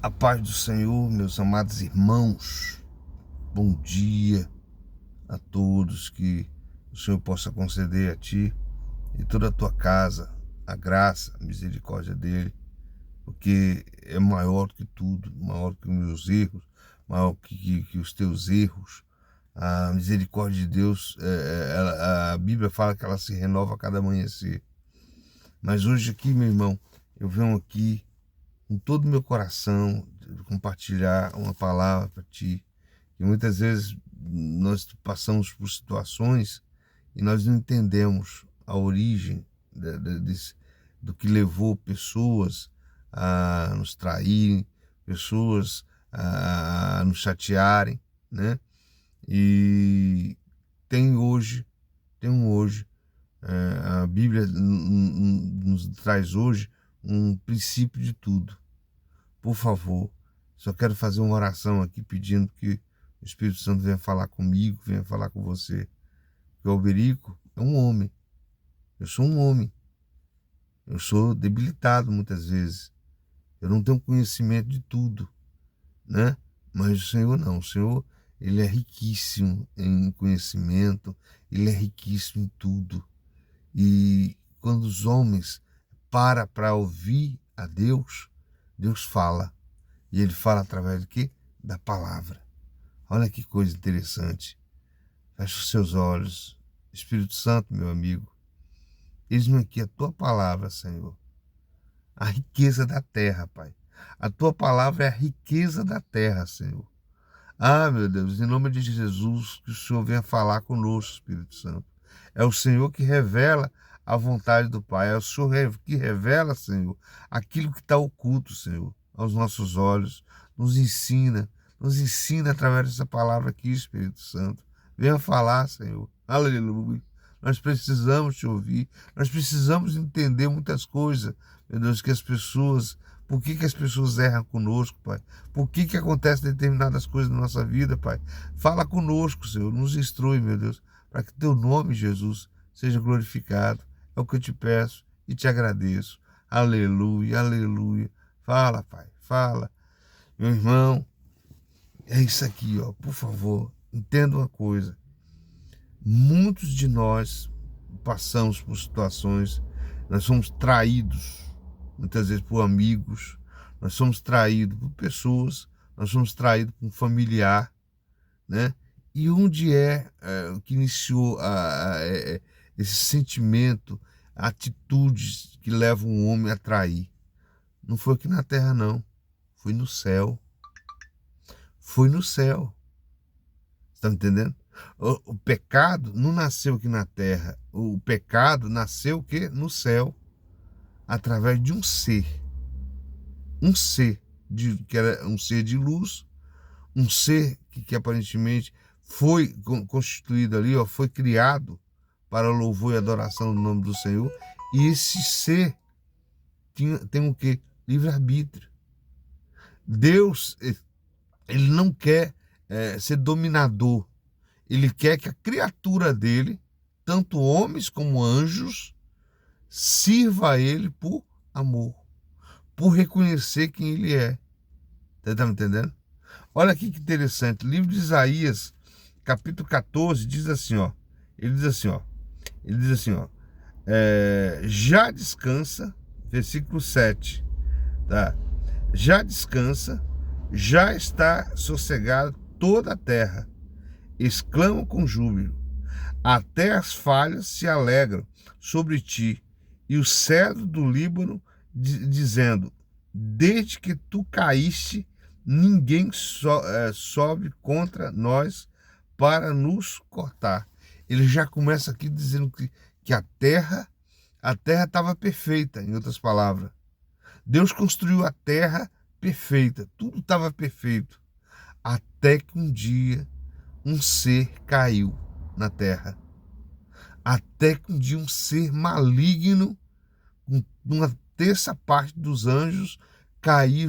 A paz do Senhor, meus amados irmãos, bom dia a todos, que o Senhor possa conceder a ti e toda a tua casa a graça, a misericórdia dele, porque é maior que tudo, maior que os meus erros, maior que os teus erros. A misericórdia de Deus, a Bíblia fala que ela se renova a cada amanhecer. Mas hoje aqui, meu irmão, eu venho aqui com todo o meu coração compartilhar uma palavra para ti. E muitas vezes nós passamos por situações e nós não entendemos a origem do que levou pessoas a nos traírem, pessoas a nos chatearem, né? E tem hoje, a Bíblia nos traz hoje um princípio de tudo. Por favor, só quero fazer uma oração aqui pedindo que o Espírito Santo venha falar comigo, venha falar com você. Porque o Alberico é um homem. Eu sou um homem. Eu sou debilitado muitas vezes. Eu não tenho conhecimento de tudo, né? Mas o Senhor não. O Senhor, ele é riquíssimo em conhecimento. Ele é riquíssimo em tudo. E quando os homens param para ouvir a Deus, Deus fala. E ele fala através do quê? Da palavra. Olha que coisa interessante. Feche os seus olhos. Espírito Santo, meu amigo, eis-me aqui a tua palavra, Senhor. A riqueza da terra, Pai. A tua palavra é a riqueza da terra, Senhor. Ah, meu Deus, em nome de Jesus, que o Senhor venha falar conosco, Espírito Santo. É o Senhor que revela a vontade do Pai. É o Senhor que revela, Senhor, aquilo que está oculto, Senhor, aos nossos olhos. Nos ensina através dessa palavra aqui, Espírito Santo. Venha falar, Senhor. Aleluia. Nós precisamos te ouvir. Nós precisamos entender muitas coisas, meu Deus, que as pessoas... Por que as pessoas erram conosco, Pai? Por que acontecem determinadas coisas na nossa vida, Pai? Fala conosco, Senhor. Nos instrui, meu Deus, para que teu nome, Jesus, seja glorificado. É o que eu te peço e te agradeço. Aleluia, aleluia. Fala, Pai, fala. Meu irmão, é isso aqui, ó. Por favor, entenda uma coisa. Muitos de nós passamos por situações, nós somos traídos, muitas vezes por amigos, nós somos traídos por pessoas, nós somos traídos por um familiar, né? E onde o que iniciou esse sentimento, atitudes que levam o homem a trair? Não foi aqui na terra, não. Foi no céu. Foi no céu. Está me entendendo? O pecado não nasceu aqui na terra. O pecado nasceu o quê? No céu. Através de um ser. Um ser que era um ser de luz, um ser que aparentemente foi constituído ali, ó, foi criado para louvor e adoração do nome do Senhor. E esse ser tem o quê? Livre-arbítrio. Deus, ele não quer ser dominador. Ele quer que a criatura dele, tanto homens como anjos, sirva a ele por amor, por reconhecer quem ele é. Você está me entendendo? Olha aqui que interessante. O livro de Isaías, capítulo 14, diz assim, ó. Ele diz assim, ó. Já descansa, versículo 7, tá? Já descansa, já está sossegada toda a terra. Exclama com júbilo. Até as falhas se alegram sobre ti, e o cedro do Líbano dizendo: desde que tu caíste, ninguém sobe contra nós para nos cortar. Ele já começa aqui dizendo que a terra estava perfeita, em outras palavras. Deus construiu a terra perfeita, tudo estava perfeito, até que um dia um ser caiu na terra. Até que um dia um ser maligno, uma terça parte dos anjos,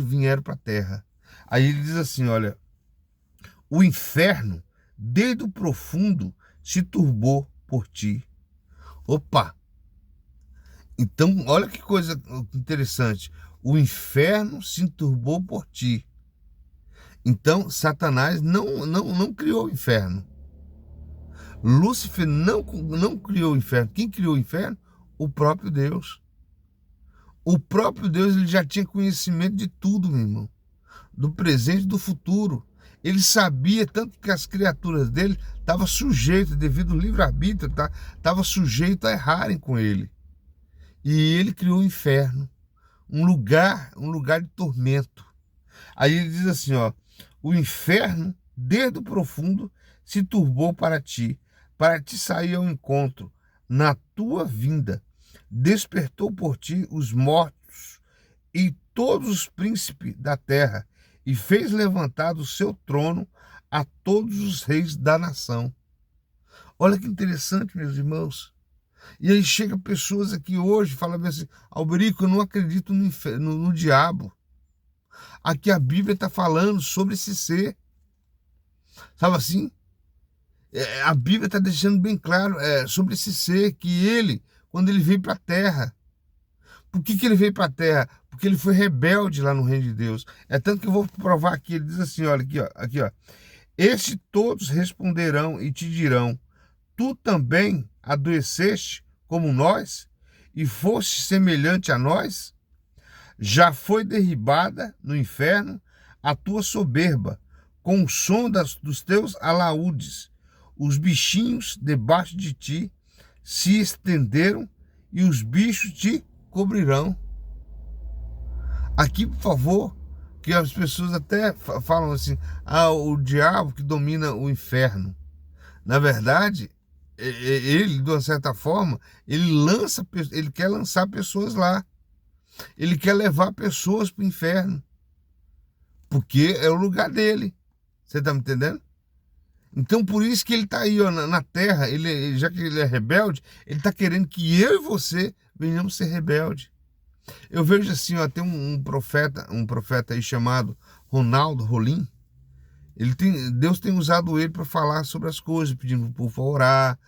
vieram para a terra. Aí ele diz assim, olha, o inferno, desde o profundo, se turbou por ti. Opa! Então, olha que coisa interessante. O inferno se enturbou por ti. Então, Satanás não criou o inferno. Lúcifer não criou o inferno. Quem criou o inferno? O próprio Deus. O próprio Deus, ele já tinha conhecimento de tudo, meu irmão. Do presente e do futuro. Ele sabia tanto que as criaturas dele estavam sujeitas, devido ao livre-arbítrio, estavam sujeitas a errarem com ele. E ele criou o inferno, um lugar de tormento. Aí ele diz assim, ó, o inferno, desde o profundo, se turbou para te sair ao encontro, na tua vinda. Despertou por ti os mortos e todos os príncipes da terra, e fez levantar do seu trono a todos os reis da nação. Olha que interessante, meus irmãos. E aí chega pessoas aqui hoje, falam assim, Alberico, eu não acredito no diabo. Aqui a Bíblia está falando sobre esse ser. Sabe assim? A Bíblia está deixando bem claro sobre esse ser, que ele, quando ele veio para a terra, por que ele veio para a terra? Porque ele foi rebelde lá no reino de Deus. É tanto que eu vou provar aqui, ele diz assim, olha aqui, ó. Estes todos responderão e te dirão, tu também adoeceste como nós e foste semelhante a nós? Já foi derribada no inferno a tua soberba, com o som dos teus alaúdes. Os bichinhos debaixo de ti se estenderam e os bichos te cobrirão. Aqui, por favor, que as pessoas até falam assim, o diabo que domina o inferno. Na verdade, ele, de uma certa forma, ele quer lançar pessoas lá. Ele quer levar pessoas para o inferno. Porque é o lugar dele. Você está me entendendo? Então, por isso que ele está aí, ó, na terra, já que ele é rebelde, ele está querendo que eu e você venhamos ser rebeldes. Eu vejo assim, ó, tem um profeta aí chamado Ronaldo Rolim. Deus tem usado ele para falar sobre as coisas, pedindo para o povo orar,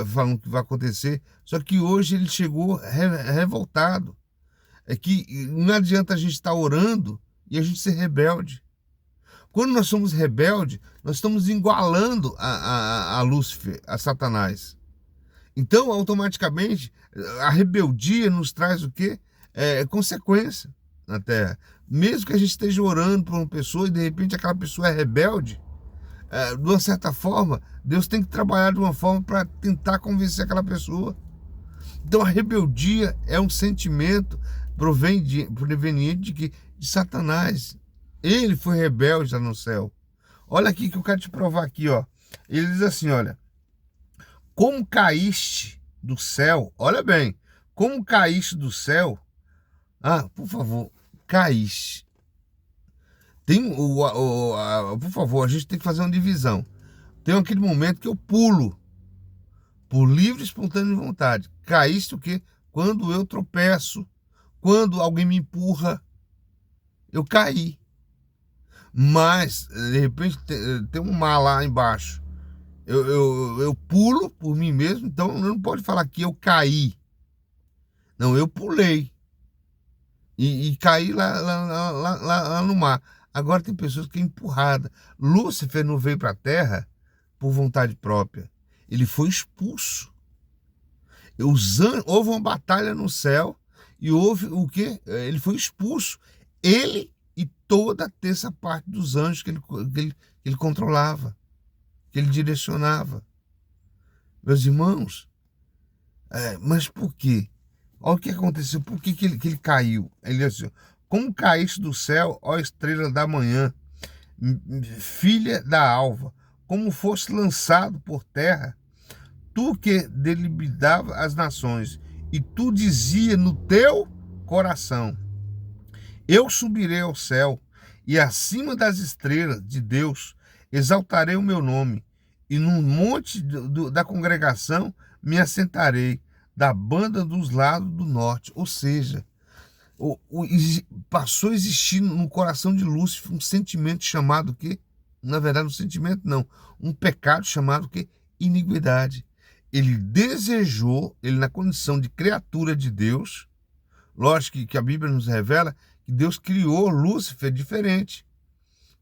falando o que vai acontecer. Só que hoje ele chegou revoltado. É que não adianta a gente estar orando e a gente ser rebelde. Quando nós somos rebeldes, nós estamos igualando a Lúcifer, a Satanás. Então, automaticamente, a rebeldia nos traz o quê? Consequência na terra. Mesmo que a gente esteja orando por uma pessoa e de repente aquela pessoa é rebelde, de uma certa forma, Deus tem que trabalhar de uma forma para tentar convencer aquela pessoa. Então a rebeldia é um sentimento proveniente de Satanás. Ele foi rebelde lá no céu. Olha aqui que eu quero te provar aqui, ó. Ele diz assim, olha, como caíste do céu, olha bem, como caíste do céu, por favor, caíste. Por favor, a gente tem que fazer uma divisão. Tem aquele momento que eu pulo, por livre e espontânea vontade. Caíste o quê? Quando eu tropeço, quando alguém me empurra, eu caí. Mas, de repente, tem um mar lá embaixo. Eu pulo por mim mesmo, então não pode falar que eu caí. Não, eu pulei. E caí lá no mar. Agora tem pessoas que é empurrada. Lúcifer não veio para a terra por vontade própria. Ele foi expulso. Houve uma batalha no céu e houve o quê? Ele foi expulso. Ele e toda a terça parte dos anjos que ele controlava, que ele direcionava. Meus irmãos, mas por quê? Olha o que aconteceu, por que ele caiu? Ele disse assim, como caíste do céu, ó estrela da manhã, filha da alva, como foste lançado por terra, tu que delimitava as nações, e tu dizia no teu coração, eu subirei ao céu, e acima das estrelas de Deus exaltarei o meu nome, e no monte da congregação me assentarei, da banda dos lados do norte. Ou seja, passou a existir no coração de Lúcifer um sentimento chamado que, na verdade, um sentimento não, um pecado chamado que iniquidade. Ele desejou, ele na condição de criatura de Deus, lógico que a Bíblia nos revela que Deus criou Lúcifer diferente.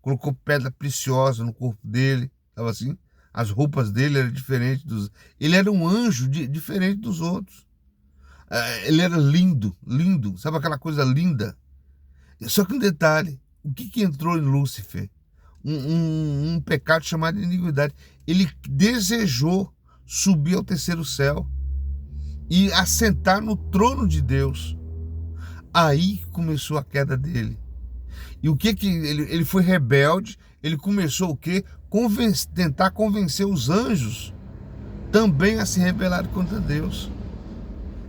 Colocou pedra preciosa no corpo dele, estava assim. As roupas dele eram diferentes dos... Ele era um anjo diferente dos outros. Ele era lindo, lindo. Sabe aquela coisa linda? Só que um detalhe. O que entrou em Lúcifer? Um pecado chamado iniquidade. Ele desejou subir ao terceiro céu e assentar no trono de Deus. Aí começou a queda dele. E o que ele foi rebelde? Ele começou o quê? Tentar convencer os anjos também a se rebelar contra Deus.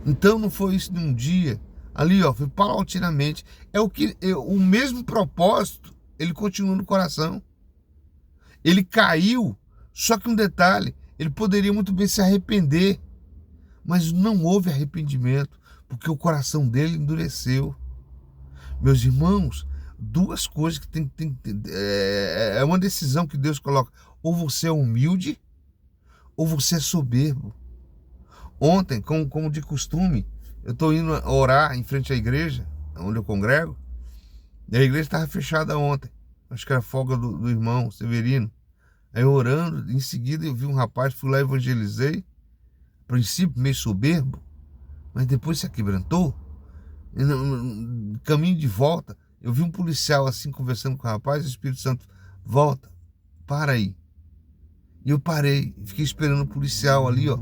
Então não foi isso de um dia. Ali, ó, foi paulatinamente. O mesmo propósito, ele continua no coração. Ele caiu, só que um detalhe, ele poderia muito bem se arrepender, mas não houve arrependimento, porque o coração dele endureceu. Meus irmãos, duas coisas que é uma decisão que Deus coloca. Ou você é humilde, ou você é soberbo. Ontem, como de costume, eu estou indo orar em frente à igreja, onde eu congrego, e a igreja estava fechada ontem. Acho que era folga do irmão Severino. Aí orando, em seguida eu vi um rapaz, fui lá e evangelizei. A princípio meio soberbo, mas depois se aquebrantou. E no caminho de volta, eu vi um policial assim conversando com o rapaz, o Espírito Santo, volta, para aí. E eu parei, fiquei esperando o policial ali, ó,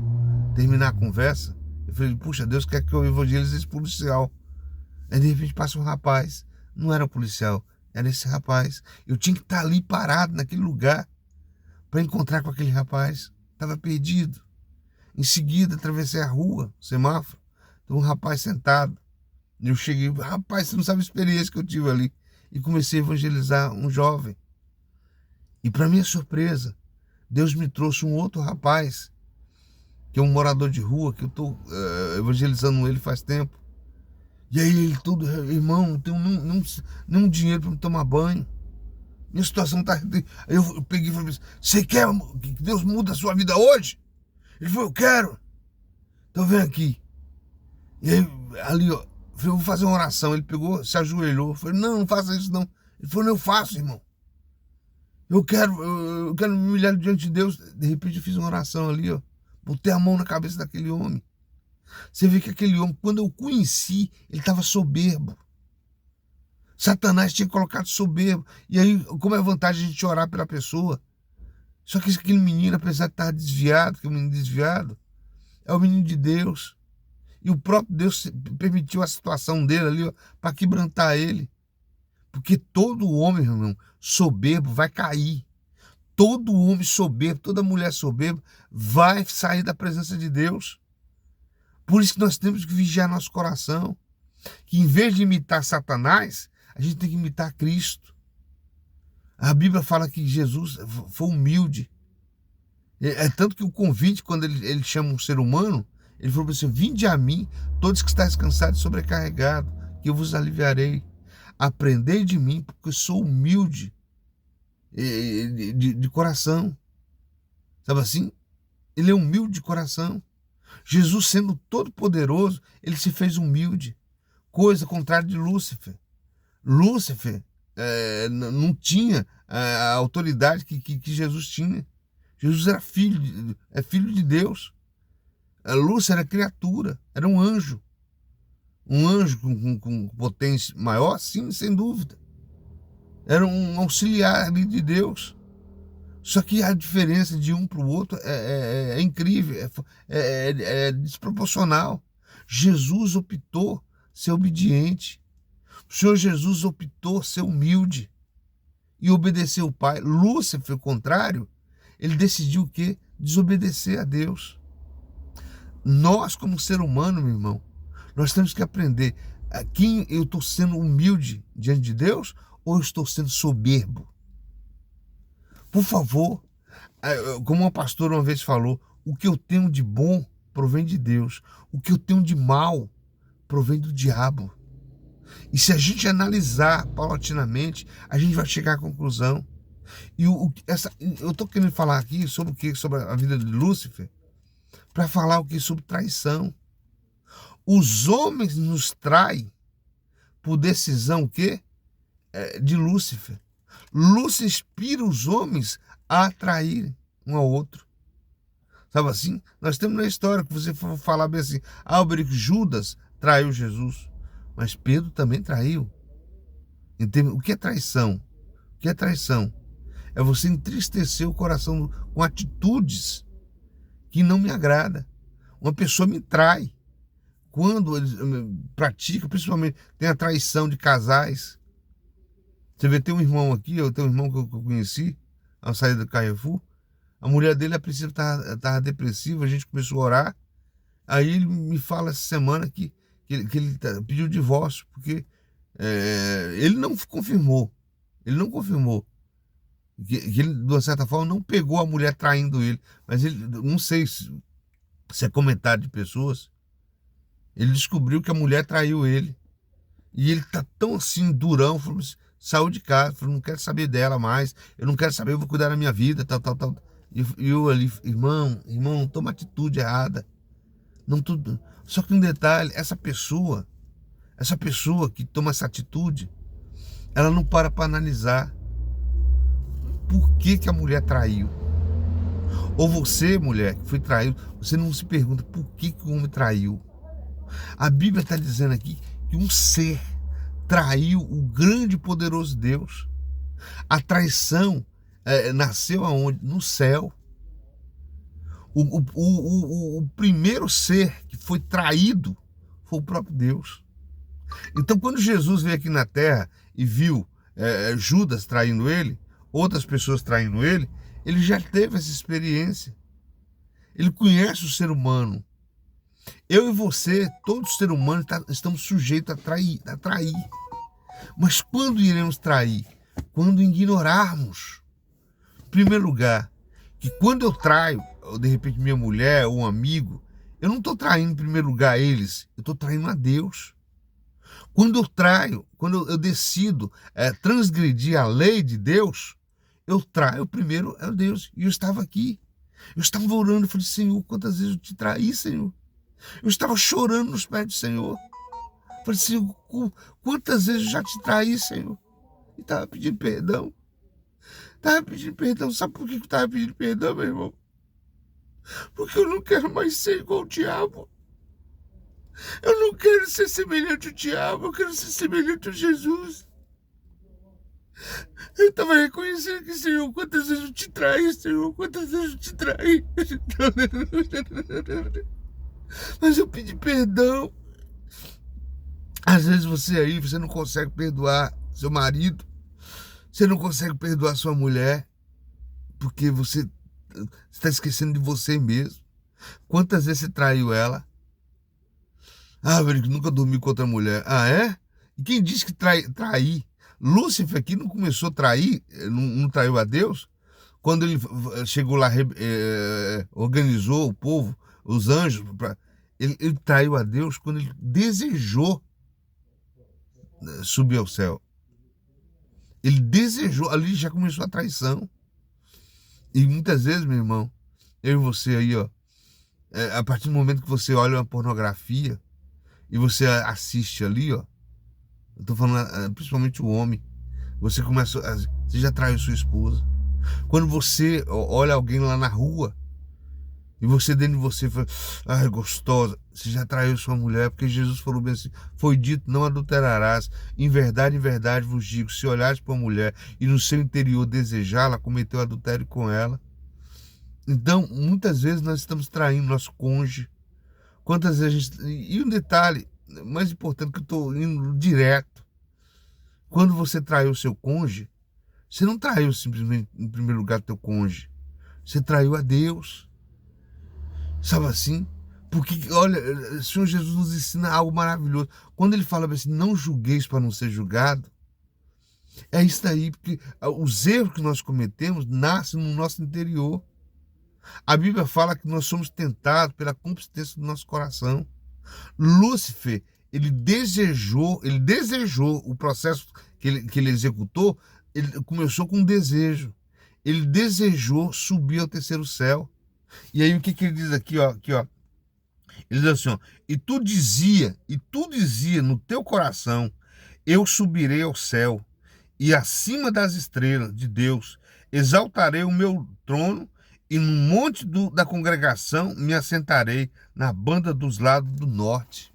terminar a conversa. Eu falei, puxa, Deus quer que eu evangelize esse policial. Aí de repente passa um rapaz, não era o policial, era esse rapaz. Eu tinha que estar ali parado naquele lugar para encontrar com aquele rapaz. Estava perdido. Em seguida atravessei a rua, semáforo, tem um rapaz sentado. Eu cheguei, rapaz, você não sabe a experiência que eu tive ali. E comecei a evangelizar um jovem. E para minha surpresa, Deus me trouxe um outro rapaz, que é um morador de rua, que eu estou evangelizando ele faz tempo. E aí ele tudo, irmão, não tenho nenhum dinheiro para me tomar banho. Minha situação está... Aí eu peguei e falei, você quer que Deus mude a sua vida hoje? Ele falou, eu quero. Então vem aqui. E aí, ali, ó, eu falei, vou fazer uma oração. Ele pegou, se ajoelhou. Eu falei, não faça isso não. Ele falou, não, eu faço, irmão. Eu quero me humilhar diante de Deus. De repente eu fiz uma oração ali, ó. Botei a mão na cabeça daquele homem. Você vê que aquele homem, quando eu conheci, ele estava soberbo. Satanás tinha colocado soberbo. E aí, como é a vantagem de a gente orar pela pessoa? Só que aquele menino, apesar de estar desviado, que é um menino desviado, é o menino de Deus. E o próprio Deus permitiu a situação dele ali para quebrantar ele. Porque todo homem, irmão, soberbo vai cair. Todo homem soberbo, toda mulher soberba vai sair da presença de Deus. Por isso que nós temos que vigiar nosso coração. Que em vez de imitar Satanás, a gente tem que imitar Cristo. A Bíblia fala que Jesus foi humilde. É tanto que o convite, quando ele chama um ser humano, ele falou para você, vinde a mim, todos que estáis cansados e sobrecarregados, que eu vos aliviarei. Aprendei de mim, porque eu sou humilde de coração. Sabe assim? Ele é humilde de coração. Jesus, sendo todo poderoso, ele se fez humilde. Coisa contrária de Lúcifer. Lúcifer não tinha a autoridade que Jesus tinha. Jesus era filho de Deus. Lúcifer era criatura, era um anjo. Um anjo com potência maior, sim, sem dúvida. Era um auxiliar ali de Deus. Só que a diferença de um para o outro é incrível, é desproporcional. Jesus optou ser obediente. O Senhor Jesus optou ser humilde e obedecer o Pai. Lúcifer, ao contrário, ele decidiu o quê? Desobedecer a Deus. Nós, como ser humano, meu irmão, nós temos que aprender. Quem eu estou sendo humilde diante de Deus ou eu estou sendo soberbo? Por favor, como uma pastora uma vez falou, o que eu tenho de bom provém de Deus. O que eu tenho de mal provém do diabo. E se a gente analisar paulatinamente, a gente vai chegar à conclusão. E eu estou querendo falar aqui sobre o que? Sobre a vida de Lúcifer, para falar o que? Sobre traição. Os homens nos traem por decisão o quê? De Lúcifer. Lúcifer inspira os homens a traírem um ao outro. Sabe assim? Nós temos na história que você for falar bem assim, Judas traiu Jesus, mas Pedro também traiu. O que é traição? O que é traição? É você entristecer o coração com atitudes que não me agrada. Uma pessoa me trai. Quando eles praticam, principalmente, tem a traição de casais. Você vê, tem um irmão aqui, eu tenho um irmão que eu conheci, ao sair do Carrefour. A mulher dele, a princípio, estava depressiva, a gente começou a orar. Aí ele me fala essa semana que ele pediu divórcio, porque ele não confirmou. Ele não confirmou. Que ele, de uma certa forma, não pegou a mulher traindo ele. Mas ele, não sei se é comentário de pessoas, ele descobriu que a mulher traiu ele. E ele tá tão assim, durão, falou assim, saiu de casa, falou, não quero saber dela mais, eu não quero saber, eu vou cuidar da minha vida, tal. E eu ali, irmão, não toma atitude errada. Não tudo. Só que um detalhe, essa pessoa que toma essa atitude, ela não para analisar por que a mulher traiu. Ou você, mulher, que foi traído, você não se pergunta por que o homem traiu. A Bíblia está dizendo aqui que um ser traiu o grande e poderoso Deus. A traição nasceu aonde? No céu. O primeiro ser que foi traído foi o próprio Deus. Então, quando Jesus veio aqui na terra e viu Judas traindo ele, outras pessoas traindo ele já teve essa experiência. Ele conhece o ser humano. Eu e você, todo ser humano, estamos sujeitos a trair. Mas quando iremos trair? Quando ignorarmos. Em primeiro lugar, que quando eu traio, ou de repente minha mulher ou um amigo, eu não estou traindo em primeiro lugar eles, eu estou traindo a Deus. Quando eu traio, quando eu decido transgredir a lei de Deus, eu traio primeiro a Deus. E eu estava aqui, eu estava orando, eu falei, Senhor, quantas vezes eu te traí, Senhor? Eu estava chorando nos pés do Senhor. Eu falei, Senhor, quantas vezes eu já te traí, Senhor? E estava pedindo perdão. Sabe por que eu estava pedindo perdão, meu irmão? Porque eu não quero mais ser igual o diabo. Eu não quero ser semelhante ao diabo, eu quero ser semelhante a Jesus. Eu estava reconhecendo que, Senhor, quantas vezes eu te traí, Senhor, quantas vezes eu te traí. Mas eu pedi perdão. Às vezes você não consegue perdoar seu marido, você não consegue perdoar sua mulher, porque você está esquecendo de você mesmo. Quantas vezes você traiu ela? Nunca dormi com outra mulher. Ah, é? E quem disse que trair? Lúcifer aqui não começou a trair, não traiu a Deus? Quando ele chegou lá, organizou o povo, os anjos, ele traiu a Deus quando ele desejou subir ao céu. Ele desejou, ali já começou a traição. E muitas vezes, meu irmão, eu e você aí, ó, a partir do momento que você olha uma pornografia e você assiste ali, ó, eu tô falando principalmente o homem, você já traiu sua esposa. Quando você olha alguém lá na rua e você dentro de você fala, ai, gostosa, você já traiu sua mulher, porque Jesus falou bem assim, foi dito, não adulterarás. Em verdade vos digo, se olhares para uma mulher e no seu interior desejá-la, cometeu adultério com ela. Então, muitas vezes nós estamos traindo nosso cônjuge. Quantas vezes E um detalhe, mais importante, que eu estou indo direto. Quando você traiu o seu cônjuge, você não traiu simplesmente, em primeiro lugar, teu cônjuge. Você traiu a Deus. Sabe assim? Porque, olha, o Senhor Jesus nos ensina algo maravilhoso. Quando ele fala assim, não julgueis para não ser julgado, é isso daí, porque os erros que nós cometemos nascem no nosso interior. A Bíblia fala que nós somos tentados pela concupiscência do nosso coração. Lúcifer, ele desejou o processo que ele executou, ele começou com um desejo. Ele desejou subir ao terceiro céu. E aí o que ele diz aqui, ó? Ele diz assim, ó, e tu dizia no teu coração, Eu subirei ao céu e acima das estrelas de Deus exaltarei o meu trono e no monte da congregação me assentarei na banda dos lados do norte.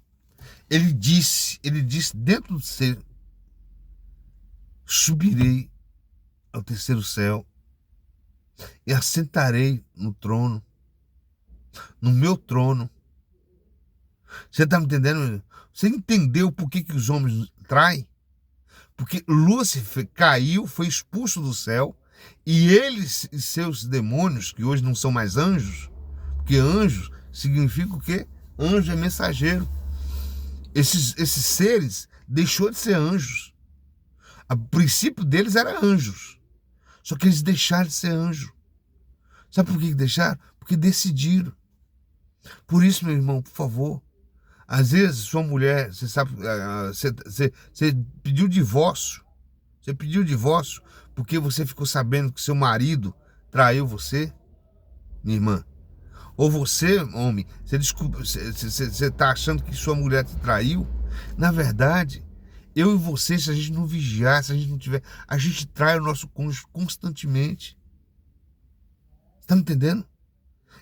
Ele disse dentro do ser, subirei ao terceiro céu e assentarei no trono, no meu trono. Você está me entendendo? Você entendeu por que os homens traem? Porque Lúcifer caiu, foi expulso do céu, e eles e seus demônios, que hoje não são mais anjos, porque anjos significa o quê? Anjo é mensageiro. Esses seres deixou de ser anjos. O princípio deles era anjos. Só que eles deixaram de ser anjo. Sabe por que deixaram? Porque decidiram. Por isso, meu irmão, por favor, às vezes sua mulher, você sabe, você pediu divórcio. Você pediu divórcio porque você ficou sabendo que seu marido traiu você, minha irmã. Ou você, homem, você está achando que sua mulher te traiu. Na verdade, eu e você, se a gente não vigiar, se a gente não tiver, a gente trai o nosso cônjuge constantemente. Está me entendendo?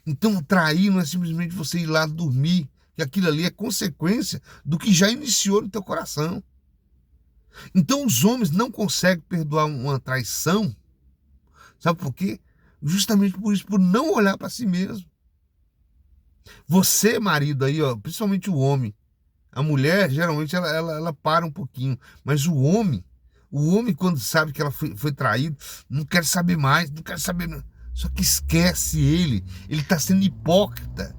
Então, trair não é simplesmente você ir lá dormir, que aquilo ali é consequência do que já iniciou no teu coração. Então, os homens não conseguem perdoar uma traição. Sabe por quê? Justamente por isso, por não olhar para si mesmo. Você, marido aí, ó, principalmente o homem, a mulher, geralmente, ela para um pouquinho, mas o homem quando sabe que ela foi traído, não quer saber mais, não quer saber. Só que esquece ele está sendo hipócrita,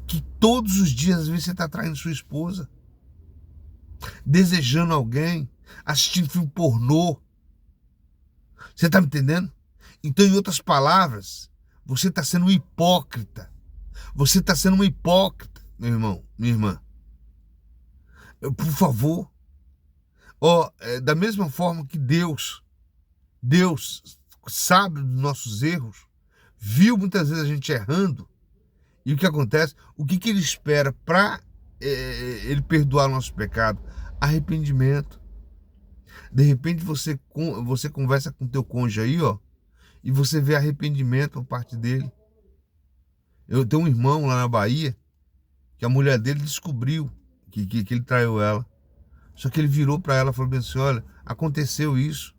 que todos os dias, às vezes, você está traindo sua esposa, desejando alguém, assistindo filme pornô. Você está me entendendo? Então, em outras palavras, você está sendo um hipócrita. Você está sendo uma hipócrita, meu irmão, minha irmã. Por favor, da mesma forma que Deus sabe dos nossos erros, viu muitas vezes a gente errando, e o que acontece? O que ele espera para ele perdoar o nosso pecado? Arrependimento. De repente você conversa com teu cônjuge aí, ó, e você vê arrependimento por parte dele. Eu tenho um irmão lá na Bahia, que a mulher dele descobriu que ele traiu ela. Só que ele virou para ela e falou assim: olha, aconteceu isso,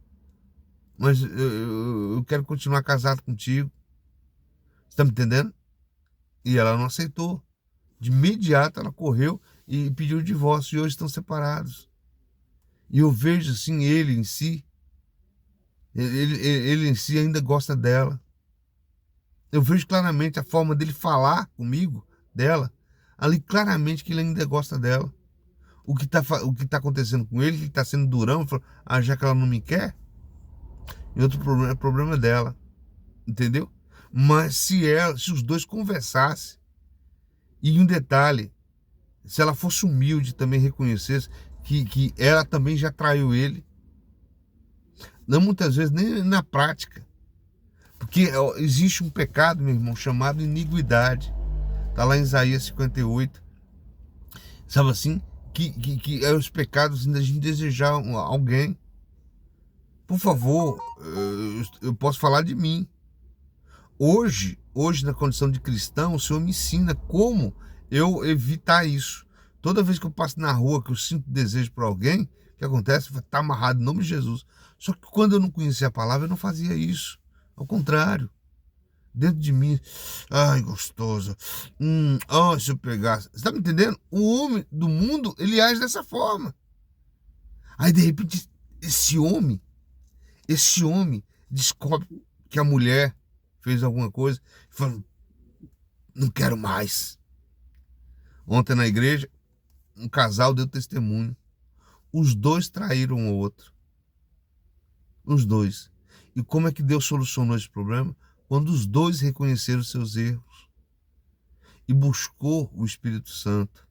mas eu quero continuar casado contigo. Você tá me entendendo? E ela não aceitou. De imediato ela correu e pediu o divórcio, e hoje estão separados. E eu vejo assim, ele em si ainda gosta dela. Eu vejo claramente a forma dele falar comigo, dela, ali claramente que ele ainda gosta dela. O que tá acontecendo com ele, que ele tá sendo durão, já que ela não me quer, e outro problema é o problema dela, entendeu? Mas se os dois conversassem, e um detalhe, se ela fosse humilde, também reconhecesse que ela também já traiu ele, não muitas vezes, nem na prática, porque existe um pecado, meu irmão, chamado iniquidade, tá lá em Isaías 58, sabe assim, que é os pecados da gente desejar alguém. Por favor, eu posso falar de mim. Hoje, na condição de cristão, o Senhor me ensina como eu evitar isso. Toda vez que eu passo na rua, que eu sinto desejo por alguém, o que acontece? Está amarrado em nome de Jesus. Só que quando eu não conhecia a palavra, eu não fazia isso. Ao contrário. Dentro de mim, ai, gostoso. Se eu pegasse. Você está me entendendo? O homem do mundo, ele age dessa forma. Aí, de repente, esse homem descobre que a mulher fez alguma coisa e fala: não quero mais. Ontem na igreja, um casal deu testemunho. Os dois traíram um outro. Os dois. E como é que Deus solucionou esse problema? Quando os dois reconheceram seus erros e buscou o Espírito Santo.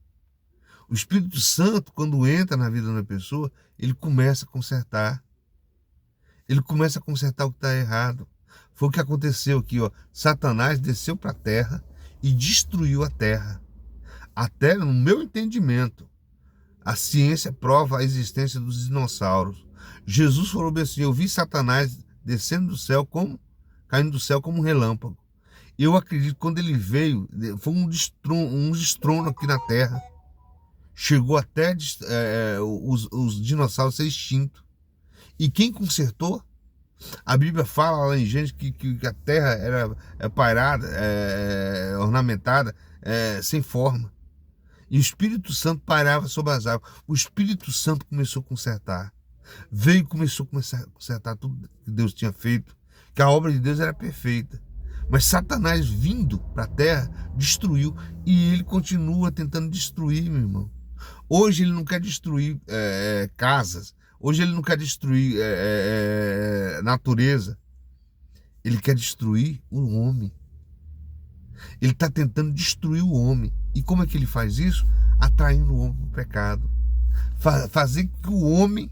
O Espírito Santo, quando entra na vida da pessoa, ele começa a consertar. Ele começa a consertar o que está errado. Foi o que aconteceu aqui, ó. Satanás desceu para a terra e destruiu a terra. A terra, no meu entendimento, A ciência prova a existência dos dinossauros. Jesus falou bem assim: eu vi Satanás descendo do céu caindo do céu como um relâmpago. Eu acredito que quando ele veio, foi um destrono aqui na Terra. Chegou até os dinossauros ser extintos. E quem consertou? A Bíblia fala lá em Gênesis que a Terra era pairada, ornamentada, sem forma. E o Espírito Santo pairava sobre as águas. O Espírito Santo começou a consertar. Veio e começou a consertar tudo que Deus tinha feito. Que a obra de Deus era perfeita. Mas Satanás, vindo para a terra, destruiu. E ele continua tentando destruir, meu irmão. Hoje ele não quer destruir casas. Hoje ele não quer destruir natureza. Ele quer destruir o homem. Ele está tentando destruir o homem. E como é que ele faz isso? Atraindo o homem para o pecado. Fazer que o homem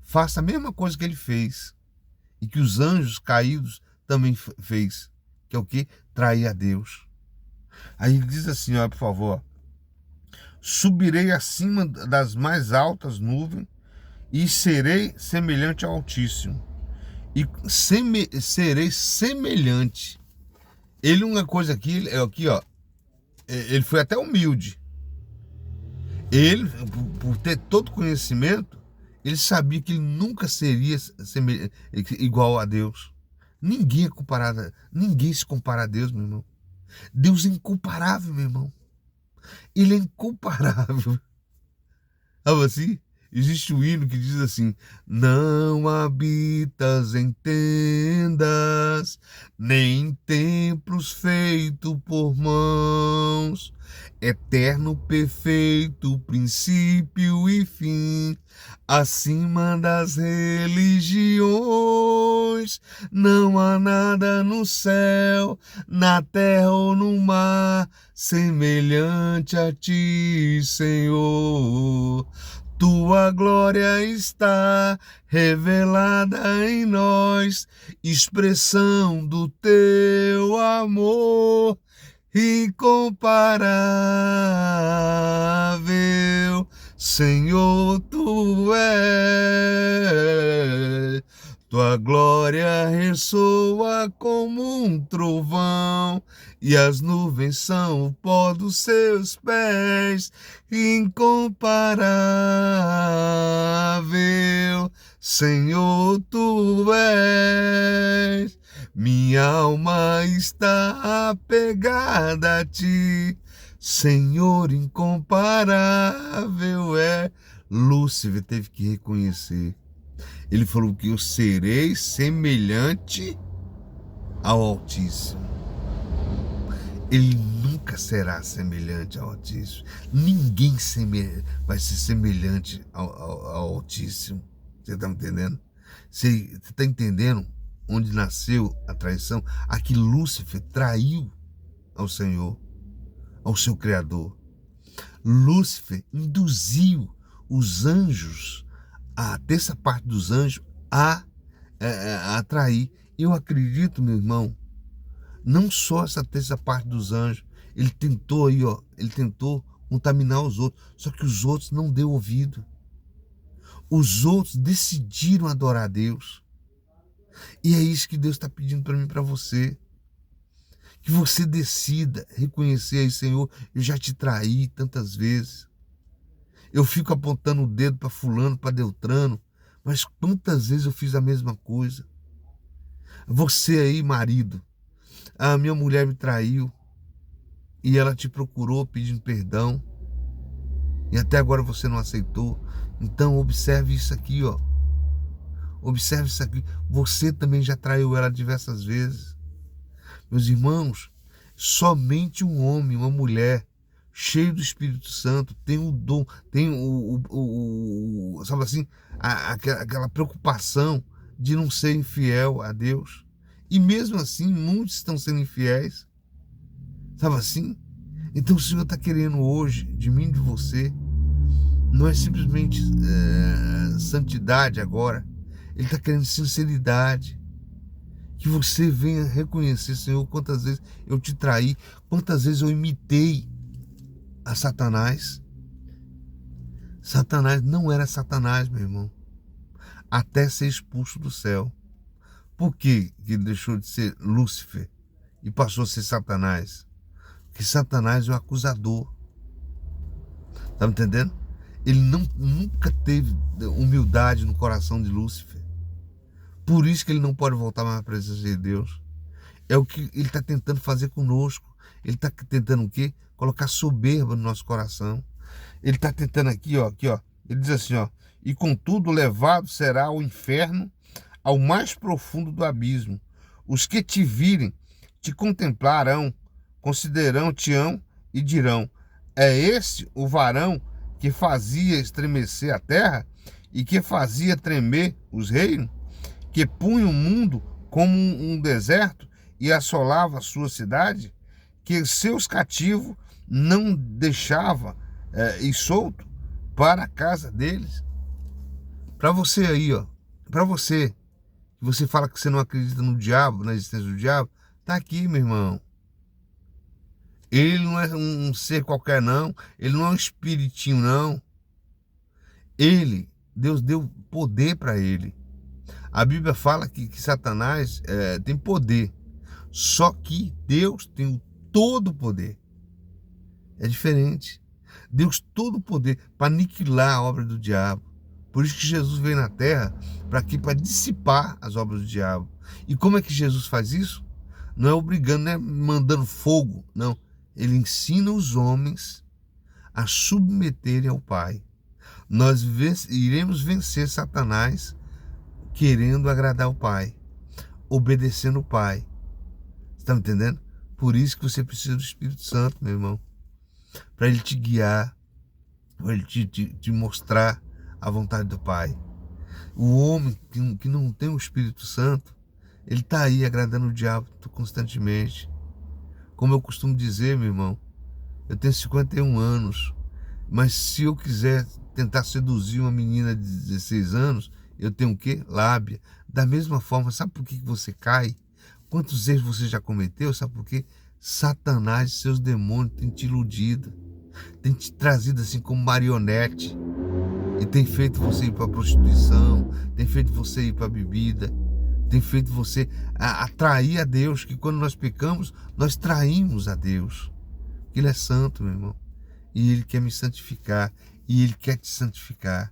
faça a mesma coisa que ele fez. E que os anjos caídos também fez. Que é o quê? Trair a Deus. Aí ele diz assim, ó, por favor. Subirei acima das mais altas nuvens e serei semelhante ao Altíssimo. E serei semelhante. Ele, uma coisa aqui, ó, ele foi até humilde. Ele, por ter todo conhecimento, ele sabia que ele nunca seria igual a Deus. Ninguém se compara a Deus, meu irmão. Deus é incomparável, meu irmão. Ele é incomparável. Sabe assim? Existe um hino que diz assim: não habitas em tendas, nem em templos feitos por mãos, eterno, perfeito, princípio e fim, acima das religiões, não há nada no céu, na terra ou no mar, semelhante a ti, Senhor. Tua glória está revelada em nós, expressão do teu amor incomparável. Senhor, tu és. Tua glória ressoa como um trovão, e as nuvens são o pó dos seus pés, incomparável. Senhor, tu és. Minha alma está apegada a ti, Senhor, incomparável é. Lúcifer teve que reconhecer. Ele falou que eu serei semelhante ao Altíssimo. Ele nunca será semelhante ao Altíssimo. Ninguém vai ser semelhante ao Altíssimo. Você está me entendendo? Você está entendendo onde nasceu a traição? Aqui Lúcifer traiu ao Senhor, ao seu Criador. Lúcifer induziu os anjos, a terça parte dos anjos, a trair. Eu acredito, meu irmão, não só essa terça parte dos anjos, ele tentou contaminar os outros, só que os outros não deu ouvido. Os outros decidiram adorar a Deus. E é isso que Deus está pedindo para mim e para você. Que você decida reconhecer aí, Senhor, eu já te traí tantas vezes. Eu fico apontando o dedo para fulano, para Deltrano, mas quantas vezes eu fiz a mesma coisa? Você aí, marido, a minha mulher me traiu e ela te procurou pedindo perdão e até agora você não aceitou. Então observe isso aqui, ó. Observe isso aqui. Você também já traiu ela diversas vezes. Meus irmãos, somente um homem, uma mulher cheio do Espírito Santo tem o dom, tem sabe assim, aquela preocupação de não ser infiel a Deus. E mesmo assim, muitos estão sendo infiéis. Sabe assim? Então o Senhor está querendo hoje, de mim e de você, não é simplesmente santidade agora. Ele está querendo sinceridade. Que você venha reconhecer, Senhor, quantas vezes eu te traí, quantas vezes eu imitei a Satanás. Satanás não era Satanás, meu irmão, até ser expulso do céu. Por que ele deixou de ser Lúcifer e passou a ser Satanás? Porque Satanás é o acusador. Tá me entendendo? Ele nunca teve humildade no coração de Lúcifer. Por isso que ele não pode voltar mais à presença de Deus. É o que ele está tentando fazer conosco. Ele está tentando o quê? Colocar soberba no nosso coração. Ele está tentando aqui, ó. Ele diz assim, ó. E contudo levado será ao inferno, ao mais profundo do abismo. Os que te virem, te contemplarão, considerarão-te-ão e dirão: é esse o varão que fazia estremecer a terra e que fazia tremer os reinos, que punha o mundo como um deserto e assolava a sua cidade, que seus cativos não deixava ir solto para a casa deles. Para você aí, ó, para você, que você fala que você não acredita no diabo, na existência do diabo, tá aqui, meu irmão. Ele não é um ser qualquer, não. Ele não é um espiritinho, não. Deus deu poder para ele. A Bíblia fala que Satanás tem poder. Só que Deus tem o todo poder. É diferente. Deus todo o poder para aniquilar a obra do diabo. Por isso que Jesus veio na terra para dissipar as obras do diabo. E como é que Jesus faz isso? Não é obrigando, não é mandando fogo, não. Ele ensina os homens a submeterem ao Pai. Nós iremos vencer Satanás querendo agradar o Pai, obedecendo o Pai. Você está me entendendo? Por isso que você precisa do Espírito Santo, meu irmão. Para ele te guiar, para ele te mostrar a vontade do Pai. O homem que não tem o Espírito Santo, ele está aí agradando o diabo constantemente. Como eu costumo dizer, meu irmão, eu tenho 51 anos, mas se eu quiser tentar seduzir uma menina de 16 anos, eu tenho o quê? Lábia. Da mesma forma, sabe por que você cai? Quantos erros você já cometeu? Sabe por quê? Satanás e seus demônios têm te iludido, têm te trazido assim como marionete, e tem feito você ir para a prostituição, tem feito você ir para a bebida, tem feito você atrair a Deus, que quando nós pecamos, nós traímos a Deus. Ele é santo, meu irmão, e Ele quer me santificar, e Ele quer te santificar.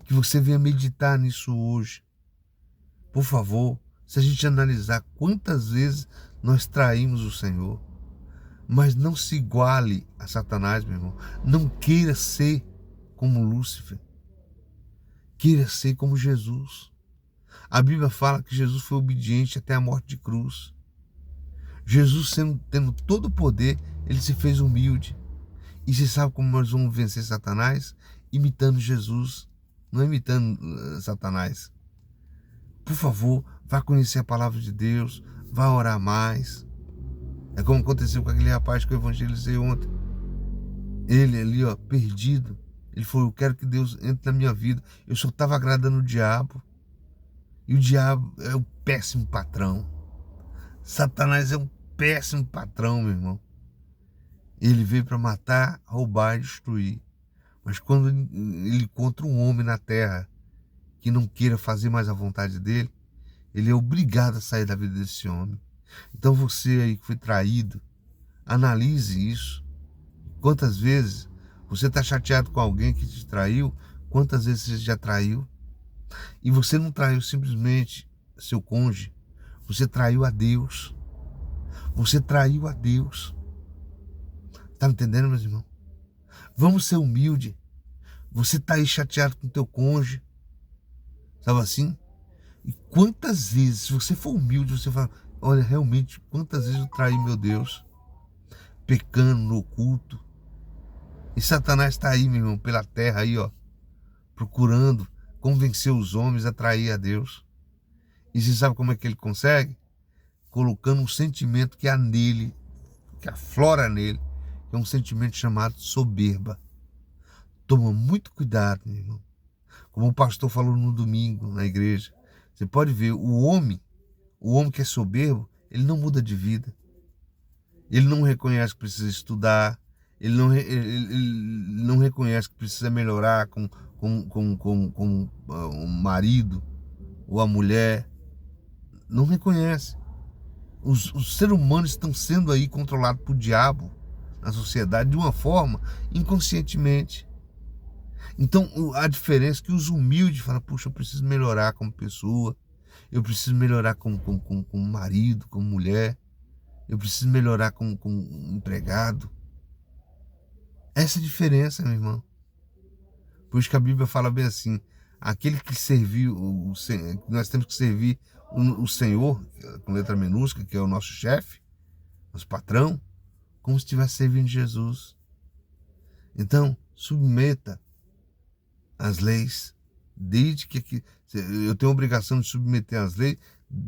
Que você venha meditar nisso hoje. Por favor, se a gente analisar quantas vezes nós traímos o Senhor, mas não se iguale a Satanás, meu irmão. Não queira ser como Lúcifer. Queira ser como Jesus. A Bíblia fala que Jesus foi obediente até a morte de cruz. Jesus, tendo todo o poder, ele se fez humilde. E você sabe como nós vamos vencer Satanás? Imitando Jesus, não imitando Satanás. Por favor, vá conhecer a palavra de Deus, vá orar mais. É como aconteceu com aquele rapaz que eu evangelizei ontem. Ele ali, ó, perdido. Ele falou: eu quero que Deus entre na minha vida. Eu só estava agradando o diabo. E o diabo é um péssimo patrão. Satanás é um péssimo patrão, meu irmão. Ele veio para matar, roubar e destruir. Mas quando ele encontra um homem na terra que não queira fazer mais a vontade dele, ele é obrigado a sair da vida desse homem. Então você aí que foi traído, analise isso. Quantas vezes você está chateado com alguém que te traiu? Quantas vezes você já traiu? E você não traiu simplesmente seu cônjuge, você traiu a Deus. Você traiu a Deus. Tá me entendendo, meus irmãos? Vamos ser humildes. Você tá aí chateado com teu cônjuge, sabe assim? E quantas vezes, se você for humilde, você fala: olha, realmente, quantas vezes eu traí meu Deus, pecando no oculto. E Satanás está aí, meu irmão, pela terra aí, ó, procurando convencer os homens a trair a Deus. E você sabe como é que ele consegue? Colocando um sentimento que há nele, que aflora nele, que é um sentimento chamado soberba. Toma muito cuidado, meu irmão. Como o pastor falou no domingo na igreja, você pode ver, o homem que é soberbo, ele não muda de vida. Ele não reconhece que precisa estudar, ele não reconhece que precisa melhorar com o marido ou a mulher. Não reconhece. Os seres humanos estão sendo aí controlados por diabo na sociedade de uma forma inconscientemente. Então a diferença é que os humildes falam, puxa, eu preciso melhorar como pessoa, eu preciso melhorar como marido, como mulher, eu preciso melhorar como empregado. Essa é a diferença, meu irmão. Por isso que a Bíblia fala bem assim, aquele que serviu, nós temos que servir o Senhor, com letra minúscula, que é o nosso chefe, nosso patrão, como se estivesse servindo Jesus. Então, submeta as leis, desde que eu tenho a obrigação de submeter as leis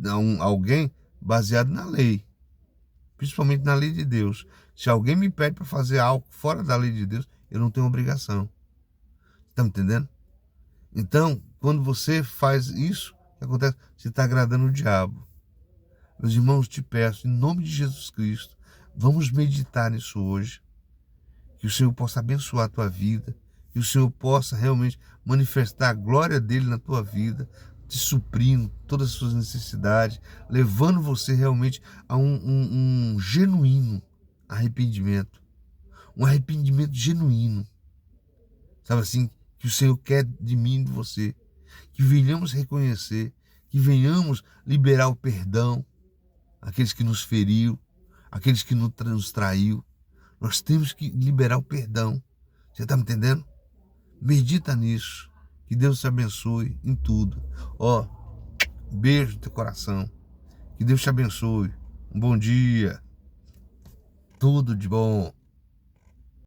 a alguém baseado na lei, principalmente na lei de Deus. Se alguém me pede para fazer algo fora da lei de Deus, eu não tenho obrigação. Está me entendendo? Então, quando você faz isso, o que acontece? Você está agradando o diabo. Meus irmãos, te peço, em nome de Jesus Cristo, vamos meditar nisso hoje. Que o Senhor possa abençoar a tua vida, que o Senhor possa realmente manifestar a glória dele na tua vida, te suprindo todas as suas necessidades, levando você realmente a um genuíno arrependimento, um arrependimento genuíno, sabe assim, que o Senhor quer de mim e de você, que venhamos reconhecer, que venhamos liberar o perdão àqueles que nos feriu, àqueles que nos traiu. Nós temos que liberar o perdão. Você está me entendendo? Medita nisso. Que Deus te abençoe em tudo. Ó, beijo no teu coração. Que Deus te abençoe. Um bom dia. Tudo de bom.